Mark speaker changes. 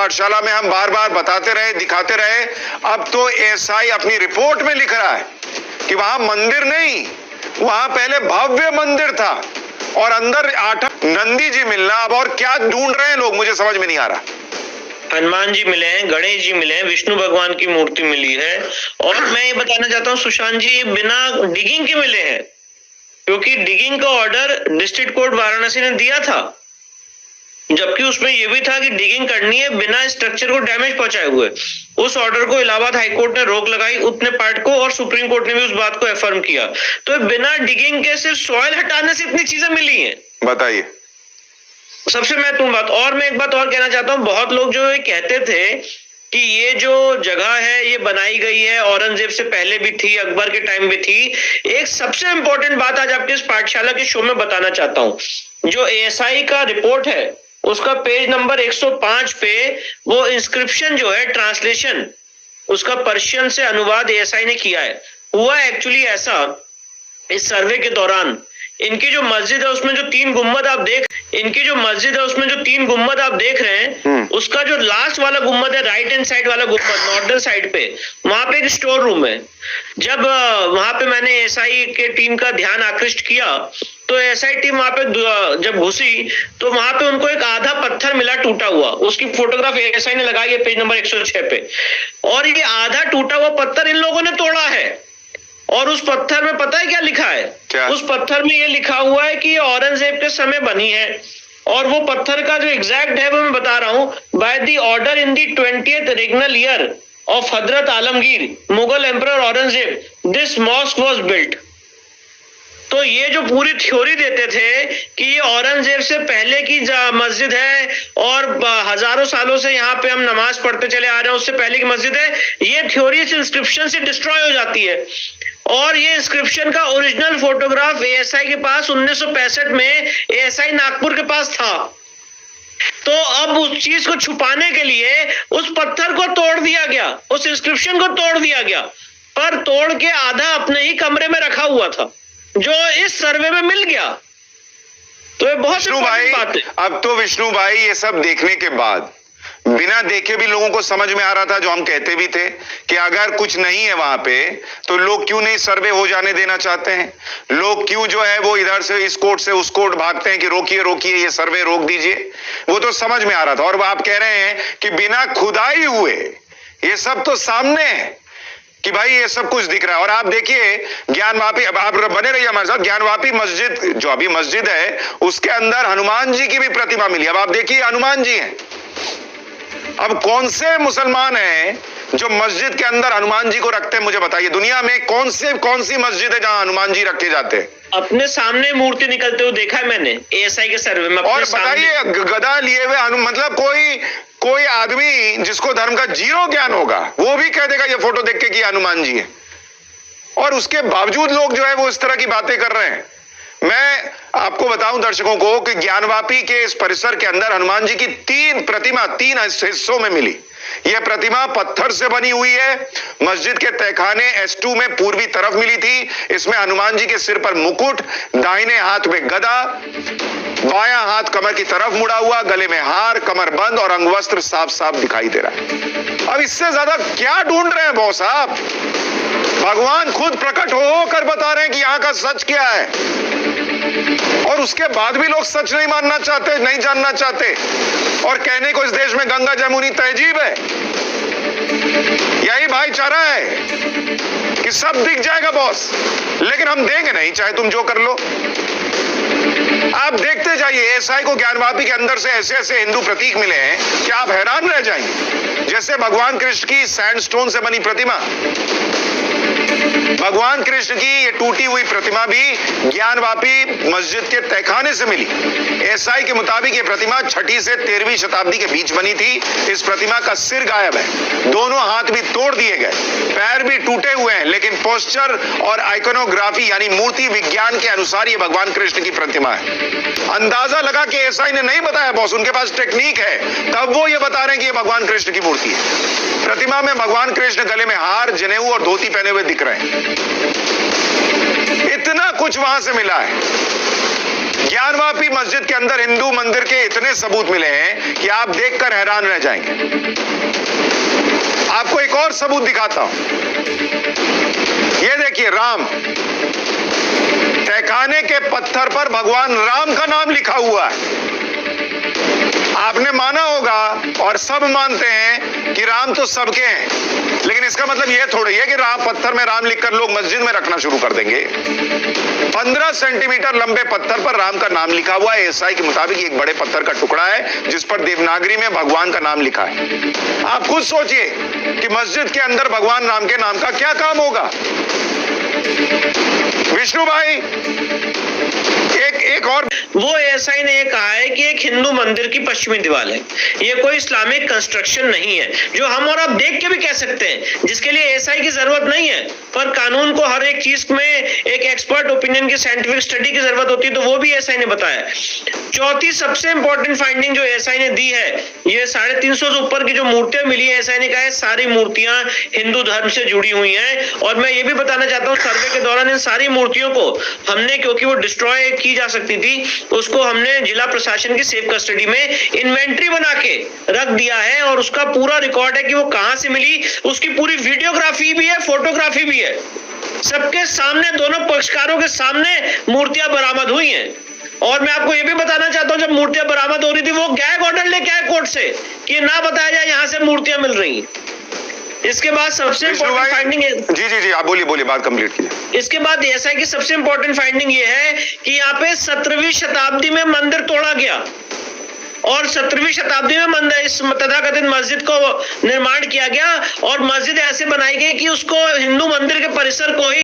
Speaker 1: पाठशाला में हम बार बार बताते रहे, दिखाते रहे। अब तो एएसआई अपनी रिपोर्ट में लिख रहा है कि वहां मंदिर नहीं, वहां पहले भव्य मंदिर था और अंदर 8 नंदी जी मिलना। अब और क्या ढूंढ रहे हैं लोग, मुझे समझ में नहीं आ रहा।
Speaker 2: हनुमान जी मिले हैं, गणेश जी मिले हैं, विष्णु भगवान की मूर्ति मिली है। और मैं ये बताना चाहता हूँ सुशांत जी, बिना डिगिंग के मिले हैं, क्योंकि डिगिंग का ऑर्डर डिस्ट्रिक्ट कोर्ट वाराणसी ने दिया था, जबकि उसमें यह भी था कि डिगिंग करनी है बिना स्ट्रक्चर को डैमेज पहुंचाए हुए। उस ऑर्डर को इलाहाबाद हाईकोर्ट ने रोक लगाई उतने पार्ट को, और सुप्रीम कोर्ट ने भी उस बात को एफर्म किया। तो बिना डिगिंग के सिर्फ सॉइल हटाने से इतनी चीजें मिली हैं।
Speaker 1: बताइए
Speaker 2: सबसे महत्वपूर्ण बात। और मैं एक बात और कहना चाहता हूँ, बहुत लोग जो ये कहते थे कि ये जो जगह है ये बनाई गई है औरंगजेब से पहले भी थी, अकबर के टाइम भी थी। एक सबसे इंपॉर्टेंट बात आज आपके इस पाठशाला के शो में बताना चाहता हूँ। जो एएसआई का रिपोर्ट है उसका पेज नंबर 105 पे वो इंस्क्रिप्शन जो है, ट्रांसलेशन उसका पर्शियन से अनुवाद एएसआई ने किया है। हुआ एक्चुअली ऐसा, इस सर्वे के दौरान इनकी जो मस्जिद है उसमें जो 3 गुम्बद आप देख रहे हैं, उसका जो लास्ट वाला गुम्बद है, राइट हैंड साइड वाला गुम्बद, नॉर्दर्न साइड पे, वहां पे एक स्टोर रूम है। जब वहां पे मैंने एएसआई के टीम का ध्यान आकृष्ट किया तो एएसआई टीम वहां पे जब घुसी तो वहां पे उनको एक आधा पत्थर मिला टूटा हुआ। उसकी फोटोग्राफ एएसआई ने लगाई है पेज नंबर 106 पे। और ये आधा टूटा हुआ पत्थर इन लोगों ने तोड़ा है, और उस पत्थर में पता है क्या लिखा है? उस पत्थर में ये लिखा हुआ है कि ये औरंगजेब के समय बनी है। और वो पत्थर का जो एग्जैक्ट है वो मैं बता रहा हूँ, by the order in the 20th regnal year of Hazrat Alamgir Mughal emperor Aurangzeb this mosque was built. तो ये जो पूरी थ्योरी देते थे कि ये औरंगजेब से पहले की मस्जिद है और हजारों सालों से यहाँ पे हम नमाज पढ़ते चले आ रहे हैं, उससे पहले की मस्जिद है, ये थ्योरी इस इंस्क्रिप्शन से डिस्ट्रॉय हो जाती है। और ये इंस्क्रिप्शन का ओरिजिनल फोटोग्राफ एएसआई के पास 1965 में एएसआई नागपुर के पास था। तो अब उस चीज को छुपाने के लिए उस पत्थर को तोड़ दिया गया, उस इंस्क्रिप्शन को तोड़ दिया गया, पर तोड़ के आधा अपने ही कमरे में रखा हुआ था, जो इस सर्वे में मिल गया। तो ये बहुत
Speaker 1: विष्णु भाई, अब तो विष्णु भाई ये सब देखने के बाद बिना देखे भी लोगों को समझ में आ रहा था, जो हम कहते भी थे कि अगर कुछ नहीं है वहां पे तो लोग क्यों नहीं सर्वे हो जाने देना चाहते हैं, लोग क्यों जो है वो इधर से इस कोर्ट से उस कोर्ट भागते हैं कि रोकिए रोकिए ये सर्वे रोक दीजिए। वो तो समझ में आ रहा था। और आप कह रहे हैं कि बिना खुदाई हुए ये सब तो सामने है कि भाई ये सब कुछ दिख रहा है। और आप देखिए ज्ञानवापी, अब आप बने रहिए हमारे साथ, ज्ञानवापी मस्जिद जो अभी मस्जिद है उसके अंदर हनुमान जी की भी प्रतिमा मिली। अब आप देखिए हनुमान जी हैं। अब कौन से मुसलमान हैं जो मस्जिद के अंदर हनुमान जी को रखते हैं, मुझे बताइए। दुनिया में कौन सी मस्जिद है जहां हनुमान जी रखे जाते हैं?
Speaker 2: अपने सामने मूर्ति निकलते हुए देखा है मैंने एएसआई के सर्वे में।
Speaker 1: और बताइए गदा लिए हुए मतलब कोई आदमी जिसको धर्म का जीरो ज्ञान होगा वो भी कह देगा ये फोटो देख के कि हनुमान जी है। और उसके बावजूद लोग जो है वो इस तरह की बातें कर रहे हैं। मैं आपको बताऊं दर्शकों को कि ज्ञानवापी के इस परिसर के अंदर हनुमान जी की 3 प्रतिमा 3 हिस्सों में मिली। यह प्रतिमा पत्थर से बनी हुई है। मस्जिद के तहखाने S2 में पूर्वी तरफ मिली थी। इसमें हनुमान जी के सिर पर मुकुट, दाहिने हाथ में गदा, बायां हाथ कमर की तरफ मुड़ा हुआ, गले में हार, कमर बंद और अंगवस्त्र साफ साफ दिखाई दे रहा है। अब इससे ज्यादा क्या ढूंढ रहे हैं बॉस आप? भगवान खुद प्रकट हो कर बता रहे हैं कि यहां का सच क्या है, और उसके बाद भी लोग सच नहीं मानना चाहते, नहीं जानना चाहते, और कहने को इस देश में गंगा जमुनी तहजीब है। यही भाईचारा है कि सब दिख जाएगा बॉस, लेकिन हम देंगे नहीं, चाहे तुम जो कर लो। आप देखते जाइए एएसआई को ज्ञानवापी के अंदर से ऐसे ऐसे हिंदू प्रतीक मिले हैं कि आप हैरान रह जाएंगे। जैसे भगवान कृष्ण की सैंडस्टोन से बनी प्रतिमा, भगवान कृष्ण की ये टूटी हुई प्रतिमा भी ज्ञानवापी मस्जिद के तहखाने से मिली। एएसआई के मुताबिक ये प्रतिमा 6वीं से 13वीं शताब्दी के बीच बनी थी। इस प्रतिमा का सिर गायब है, दोनों हाथ भी तोड़ दिए गए, पैर भी टूटे हुए हैं, लेकिन पोस्चर और आइकोनोग्राफी यानी मूर्ति विज्ञान के अनुसार ये भगवान कृष्ण की प्रतिमा है। अंदाजा लगा कि एएसआई ने नहीं बताया बॉस, उनके पास टेक्निक है, तब वो ये बता रहे हैं कि ये भगवान कृष्ण की मूर्ति है। प्रतिमा में भगवान कृष्ण गले में हार, जनेऊ और धोती पहने हुए दिख रहे हैं। इतना कुछ वहां से मिला है। ज्ञानवापी मस्जिद के अंदर हिंदू मंदिर के इतने सबूत मिले हैं कि आप देखकर हैरान रह जाएंगे। आपको एक और सबूत दिखाता हूं। ये देखिए, राम, तहखाने के पत्थर पर भगवान राम का नाम लिखा हुआ है। आपने माना होगा और सब मानते हैं कि राम तो सबके हैं, लेकिन इसका मतलब यह थोड़ी है कि राम पत्थर में राम लिखकर लोग मस्जिद में रखना शुरू कर देंगे। 15 सेंटीमीटर लंबे पत्थर पर राम का नाम लिखा हुआ है। एएसआई के मुताबिक एक बड़े पत्थर का टुकड़ा है जिस पर देवनागरी में भगवान का नाम लिखा है। आप खुद सोचिए कि मस्जिद के अंदर भगवान राम के नाम का क्या काम होगा। विष्णु भाई, एक और
Speaker 2: वो एएसआई ने ये कहा है कि एक हिंदू मंदिर की पश्चिमी दीवार है, ये कोई इस्लामिक कंस्ट्रक्शन नहीं है, जो हम और आप देख के भी कह सकते हैं, जिसके लिए एएसआई की जरूरत नहीं है। पर कानून को हर एक चीज में एक एक्सपर्ट ओपिनियन की साइंटिफिक स्टडी की जरूरत होती है, तो वो भी एएसआई ने बताया। चौथी सबसे इंपॉर्टेंट फाइंडिंग जो एएसआई ने दी है, ये 350 से ऊपर की जो मूर्तियां मिली है, एएसआई ने कहा है सारी मूर्तियां हिंदू धर्म से जुड़ी हुई हैं। और मैं ये भी बताना चाहता हूँ, सर्वे के दौरान इन सारी मूर्तियों को हमने, क्योंकि वो डिस्ट्रॉय की जा सकती थी, उसको हमने जिला प्रशासन की सेफ कस्टडी में इन्वेंट्री बना के रख दिया है और उसका पूरा रिकॉर्ड है कि वो कहां से मिली, उसकी पूरी वीडियोग्राफी भी है, फोटोग्राफी भी है। सबके सामने, दोनों पक्षकारों के सामने मूर्तियां बरामद हुई हैं। और मैं आपको यह भी बताना चाहता हूं, जब मूर्तियां बरामद हो रही थी, वो गैग ऑर्डर लेके आए कोर्ट से कि ना बताया जाए यहां से मूर्तियां मिल रही हैं। इसके बाद सबसे इंपॉर्टेंट फाइंडिंग है,
Speaker 1: जी आप बोलिए, बात कंप्लीट कीजिए।
Speaker 2: इसके बाद एएसआई की सबसे इंपॉर्टेंट फाइंडिंग ये है कि यहाँ पे 17वीं शताब्दी में मंदिर तोड़ा गया और 17वीं शताब्दी में मंदिर, इस तथाकथित मस्जिद को निर्माण किया गया और मस्जिद ऐसे बनाई गई कि उसको हिंदू मंदिर के परिसर को ही